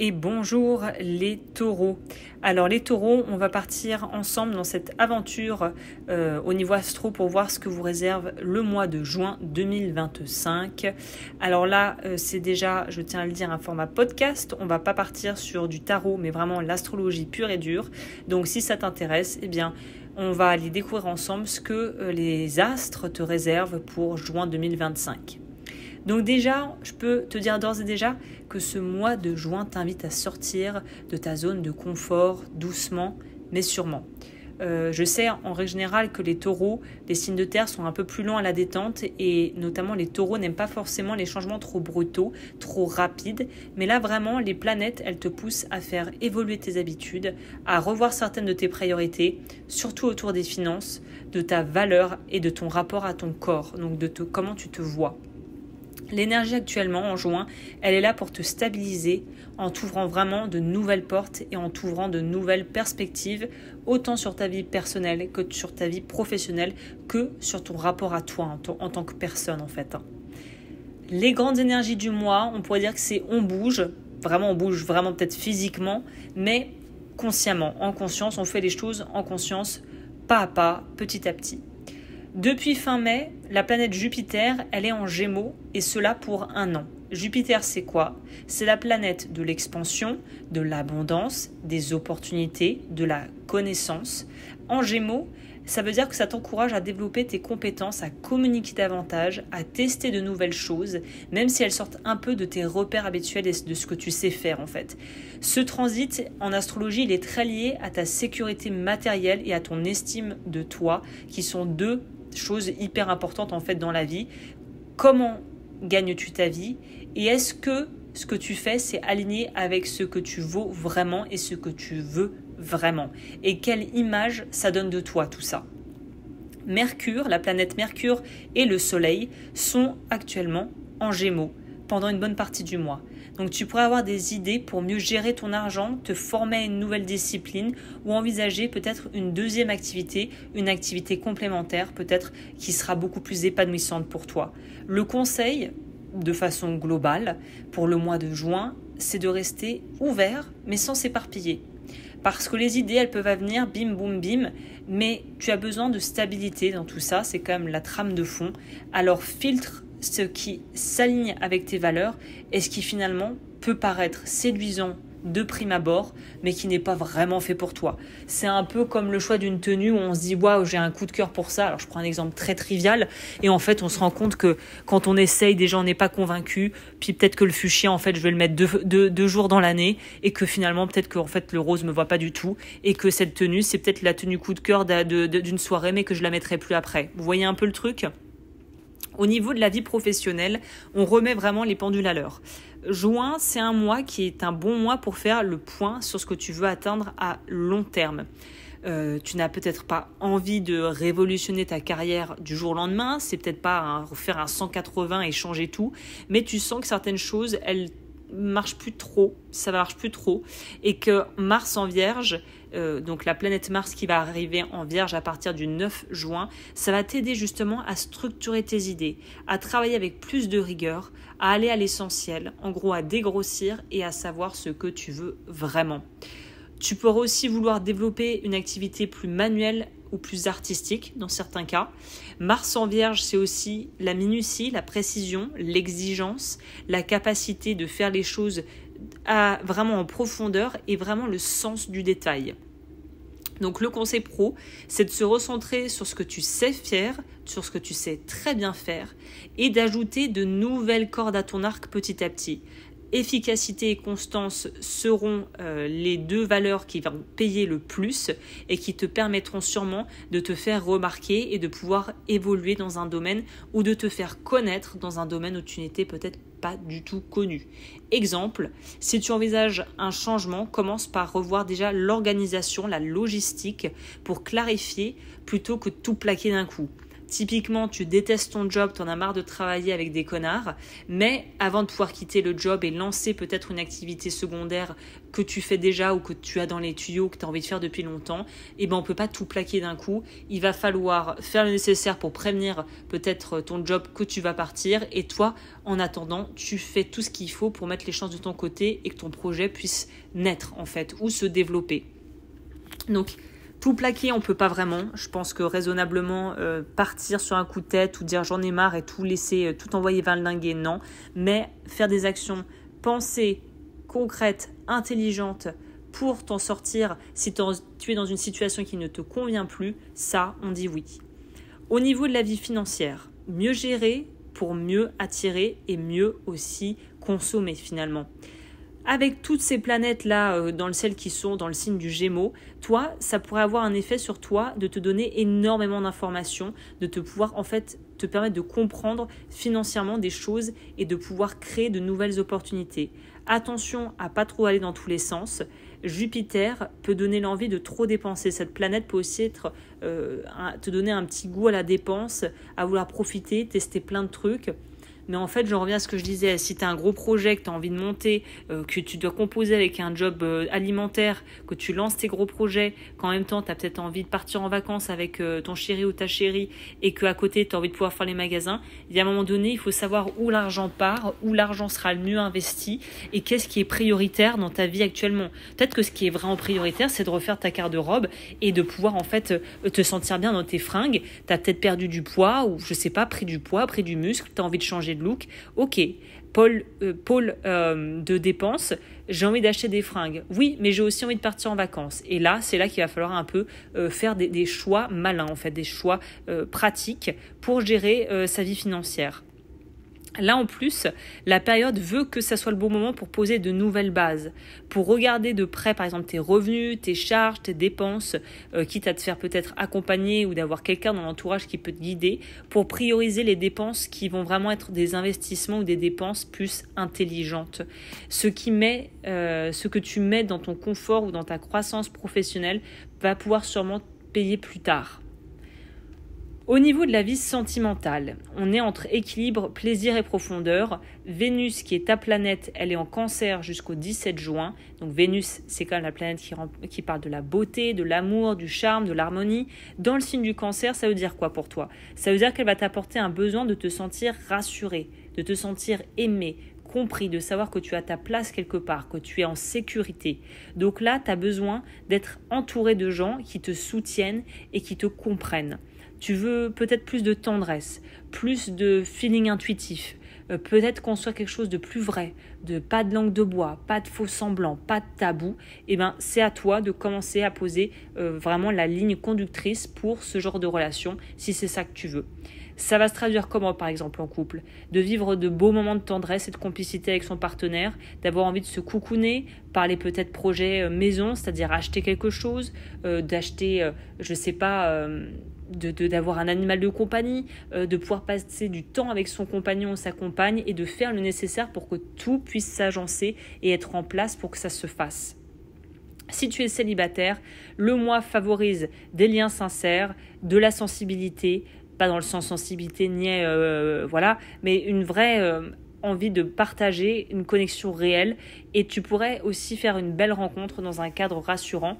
Et bonjour les taureaux. Alors les taureaux, on va partir ensemble dans cette aventure au niveau astro pour voir ce que vous réserve le mois de juin 2025. Alors là, c'est déjà, je tiens à le dire, un format podcast. On va pas partir sur du tarot, mais vraiment l'astrologie pure et dure. Donc si ça t'intéresse, eh bien, on va aller découvrir ensemble ce que les astres te réservent pour juin 2025. Donc déjà, je peux te dire d'ores et déjà que ce mois de juin t'invite à sortir de ta zone de confort doucement mais sûrement. Je sais en règle générale que les taureaux, les signes de terre sont un peu plus lents à la détente et notamment les taureaux n'aiment pas forcément les changements trop brutaux, trop rapides. Mais là vraiment, les planètes, elles te poussent à faire évoluer tes habitudes, à revoir certaines de tes priorités, surtout autour des finances, de ta valeur et de ton rapport à ton corps, donc de comment tu te vois. L'énergie actuellement en juin, elle est là pour te stabiliser en t'ouvrant vraiment de nouvelles portes et en t'ouvrant de nouvelles perspectives, autant sur ta vie personnelle que sur ta vie professionnelle, que sur ton rapport à toi en tant que personne en fait. Les grandes énergies du mois, on pourrait dire que on bouge vraiment peut-être physiquement, mais consciemment, en conscience, on fait les choses en conscience, pas à pas, petit à petit. Depuis fin mai, la planète Jupiter, elle est en Gémeaux et cela pour 1 an. Jupiter, c'est quoi ? C'est la planète de l'expansion, de l'abondance, des opportunités, de la connaissance. En Gémeaux, ça veut dire que ça t'encourage à développer tes compétences, à communiquer davantage, à tester de nouvelles choses, même si elles sortent un peu de tes repères habituels et de ce que tu sais faire en fait. Ce transit, en astrologie, il est très lié à ta sécurité matérielle et à ton estime de toi, qui sont deux choses hyper importantes en fait dans la vie. Comment gagnes-tu ta vie et est-ce que ce que tu fais c'est aligné avec ce que tu vaux vraiment et ce que tu veux vraiment et quelle image ça donne de toi tout ça. Mercure, la planète Mercure et le Soleil sont actuellement en Gémeaux pendant une bonne partie du mois. Donc tu pourrais avoir des idées pour mieux gérer ton argent, te former à une nouvelle discipline ou envisager peut-être une deuxième activité, une activité complémentaire peut-être qui sera beaucoup plus épanouissante pour toi. Le conseil, de façon globale, pour le mois de juin, c'est de rester ouvert mais sans s'éparpiller. Parce que les idées, elles peuvent venir bim boum bim, mais tu as besoin de stabilité dans tout ça, c'est quand même la trame de fond. Alors filtre ce qui s'aligne avec tes valeurs et ce qui finalement peut paraître séduisant de prime abord, mais qui n'est pas vraiment fait pour toi. C'est un peu comme le choix d'une tenue où on se dit « Waouh, j'ai un coup de cœur pour ça ». Alors je prends un exemple très trivial et en fait on se rend compte que quand on essaye, déjà on n'est pas convaincu, puis peut-être que le fuchsia en fait je vais le mettre deux jours dans l'année et que finalement peut-être que en fait, le rose me voit pas du tout et que cette tenue c'est peut-être la tenue coup de cœur d'une soirée mais que je la mettrai plus après. Vous voyez un peu le truc ? Au niveau de la vie professionnelle, on remet vraiment les pendules à l'heure. Juin, c'est un mois qui est un bon mois pour faire le point sur ce que tu veux atteindre à long terme. Tu n'as peut-être pas envie de révolutionner ta carrière du jour au lendemain, c'est peut-être pas faire un 180 et changer tout, mais tu sens que certaines choses, elles marche plus trop, et que Mars en Vierge, donc la planète Mars qui va arriver en Vierge à partir du 9 juin, ça va t'aider justement à structurer tes idées, à travailler avec plus de rigueur, à aller à l'essentiel, en gros à dégrossir et à savoir ce que tu veux vraiment. Tu pourras aussi vouloir développer une activité plus manuelle ou plus artistique dans certains cas. Mars en Vierge, c'est aussi la minutie, la précision, l'exigence, la capacité de faire les choses vraiment en profondeur et vraiment le sens du détail. Donc le conseil pro, c'est de se recentrer sur ce que tu sais faire, sur ce que tu sais très bien faire et d'ajouter de nouvelles cordes à ton arc petit à petit. Efficacité et constance seront les deux valeurs qui vont payer le plus et qui te permettront sûrement de te faire remarquer et de pouvoir évoluer dans un domaine ou de te faire connaître dans un domaine où tu n'étais peut-être pas du tout connu. Exemple, si tu envisages un changement, commence par revoir déjà l'organisation, la logistique pour clarifier plutôt que tout plaquer d'un coup. Typiquement, tu détestes ton job, tu en as marre de travailler avec des connards, mais avant de pouvoir quitter le job et lancer peut-être une activité secondaire que tu fais déjà ou que tu as dans les tuyaux, que tu as envie de faire depuis longtemps, on ne peut pas tout plaquer d'un coup. Il va falloir faire le nécessaire pour prévenir peut-être ton job que tu vas partir, et toi, en attendant, tu fais tout ce qu'il faut pour mettre les chances de ton côté et que ton projet puisse naître en fait, ou se développer. Donc, tout plaquer, on peut pas vraiment. Je pense que raisonnablement, partir sur un coup de tête ou dire j'en ai marre et tout laisser, tout envoyer valdinguer, non. Mais faire des actions pensées, concrètes, intelligentes pour t'en sortir si tu es dans une situation qui ne te convient plus, ça, on dit oui. Au niveau de la vie financière, mieux gérer pour mieux attirer et mieux aussi consommer finalement. Avec toutes ces planètes-là dans le ciel qui sont dans le signe du Gémeaux, toi, ça pourrait avoir un effet sur toi de te donner énormément d'informations, de te pouvoir en fait te permettre de comprendre financièrement des choses et de pouvoir créer de nouvelles opportunités. Attention à pas trop aller dans tous les sens. Jupiter peut donner l'envie de trop dépenser. Cette planète peut aussi te donner un petit goût à la dépense, à vouloir profiter, tester plein de trucs. Mais en fait, j'en reviens à ce que je disais, si tu as un gros projet que tu as envie de monter, que tu dois composer avec un job alimentaire, que tu lances tes gros projets, qu'en même temps, tu as peut-être envie de partir en vacances avec ton chéri ou ta chérie et qu'à côté, tu as envie de pouvoir faire les magasins, il y a un moment donné, il faut savoir où l'argent part, où l'argent sera le mieux investi et qu'est-ce qui est prioritaire dans ta vie actuellement. Peut-être que ce qui est vraiment prioritaire, c'est de refaire ta garde-robe et de pouvoir en fait te sentir bien dans tes fringues. Tu as peut-être perdu du poids ou je sais pas, pris du poids, pris du muscle, tu as envie de changer de look. Ok, pôle de dépenses, j'ai envie d'acheter des fringues. Oui, mais j'ai aussi envie de partir en vacances. Et là, c'est là qu'il va falloir un peu faire des choix malins, en fait, des choix pratiques pour gérer sa vie financière. Là, en plus, la période veut que ça soit le bon moment pour poser de nouvelles bases, pour regarder de près, par exemple, tes revenus, tes charges, tes dépenses, quitte à te faire peut-être accompagner ou d'avoir quelqu'un dans l'entourage qui peut te guider, pour prioriser les dépenses qui vont vraiment être des investissements ou des dépenses plus intelligentes. Ce que tu mets dans ton confort ou dans ta croissance professionnelle va pouvoir sûrement payer plus tard. Au niveau de la vie sentimentale, on est entre équilibre, plaisir et profondeur. Vénus, qui est ta planète, elle est en Cancer jusqu'au 17 juin. Donc Vénus, c'est quand même la planète qui parle de la beauté, de l'amour, du charme, de l'harmonie. Dans le signe du Cancer, ça veut dire quoi pour toi ? Ça veut dire qu'elle va t'apporter un besoin de te sentir rassuré, de te sentir aimé, compris, de savoir que tu as ta place quelque part, que tu es en sécurité. Donc là, tu as besoin d'être entouré de gens qui te soutiennent et qui te comprennent. Tu veux peut-être plus de tendresse, plus de feeling intuitif, peut-être construire quelque chose de plus vrai, de pas de langue de bois, pas de faux semblants, pas de tabou. C'est à toi de commencer à poser vraiment la ligne conductrice pour ce genre de relation, si c'est ça que tu veux. Ça va se traduire comment, par exemple, en couple ? De vivre de beaux moments de tendresse et de complicité avec son partenaire, d'avoir envie de se coucouner, parler peut-être projet maison, c'est-à-dire acheter quelque chose, d'acheter, d'avoir un animal de compagnie, de pouvoir passer du temps avec son compagnon ou sa compagne et de faire le nécessaire pour que tout puisse s'agencer et être en place pour que ça se fasse. Si tu es célibataire, le mois favorise des liens sincères, de la sensibilité, pas dans le sens sensibilité niais, mais une vraie envie de partager une connexion réelle, et tu pourrais aussi faire une belle rencontre dans un cadre rassurant.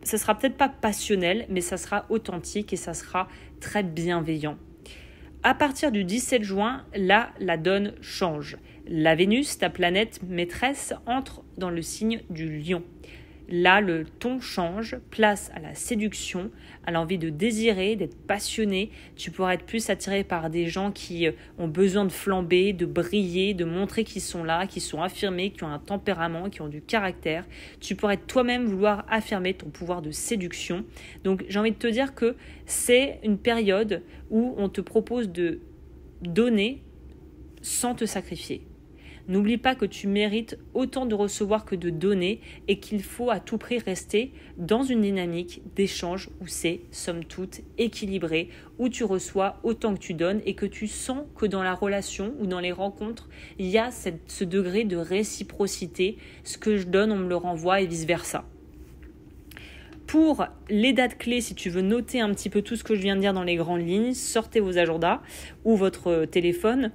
Ça sera peut-être pas passionnel, mais ça sera authentique et ça sera très bienveillant. À partir du 17 juin, là, la donne change. La Vénus, ta planète maîtresse, entre dans le signe du Lion. Là, le ton change, place à la séduction, à l'envie de désirer, d'être passionné. Tu pourras être plus attiré par des gens qui ont besoin de flamber, de briller, de montrer qu'ils sont là, qui sont affirmés, qui ont un tempérament, qui ont du caractère. Tu pourrais toi-même vouloir affirmer ton pouvoir de séduction. Donc, j'ai envie de te dire que c'est une période où on te propose de donner sans te sacrifier. N'oublie pas que tu mérites autant de recevoir que de donner et qu'il faut à tout prix rester dans une dynamique d'échange où c'est, somme toute, équilibré, où tu reçois autant que tu donnes et que tu sens que dans la relation ou dans les rencontres, il y a ce degré de réciprocité. Ce que je donne, on me le renvoie et vice-versa. Pour les dates clés, si tu veux noter un petit peu tout ce que je viens de dire dans les grandes lignes, sortez vos agendas ou votre téléphone.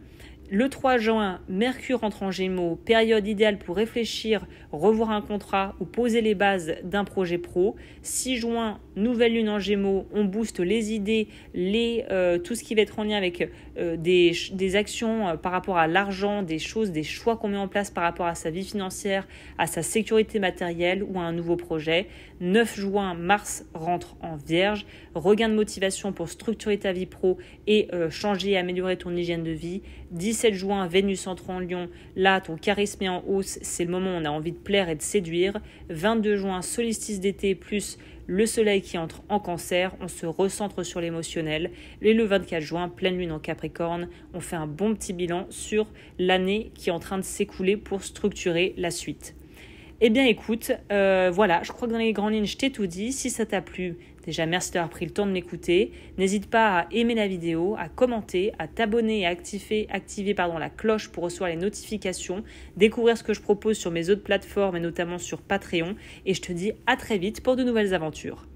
Le 3 juin, Mercure entre en Gémeaux, période idéale pour réfléchir, revoir un contrat ou poser les bases d'un projet pro. 6 juin, nouvelle lune en Gémeaux, on booste les idées, tout ce qui va être en lien avec des actions par rapport à l'argent, des choix qu'on met en place par rapport à sa vie financière, à sa sécurité matérielle ou à un nouveau projet. 9 juin, Mars rentre en Vierge, regain de motivation pour structurer ta vie pro et changer et améliorer ton hygiène de vie. 17 juin, Vénus entre en Lion, là ton charisme est en hausse, c'est le moment où on a envie de plaire et de séduire. 22 juin, solstice d'été plus le soleil qui entre en Cancer, on se recentre sur l'émotionnel. Et le 24 juin, pleine lune en Capricorne, on fait un bon petit bilan sur l'année qui est en train de s'écouler pour structurer la suite. Eh bien écoute, voilà, je crois que dans les grandes lignes, je t'ai tout dit. Si ça t'a plu, déjà merci d'avoir pris le temps de m'écouter. N'hésite pas à aimer la vidéo, à commenter, à t'abonner et à activer la cloche pour recevoir les notifications, découvrir ce que je propose sur mes autres plateformes et notamment sur Patreon. Et je te dis à très vite pour de nouvelles aventures.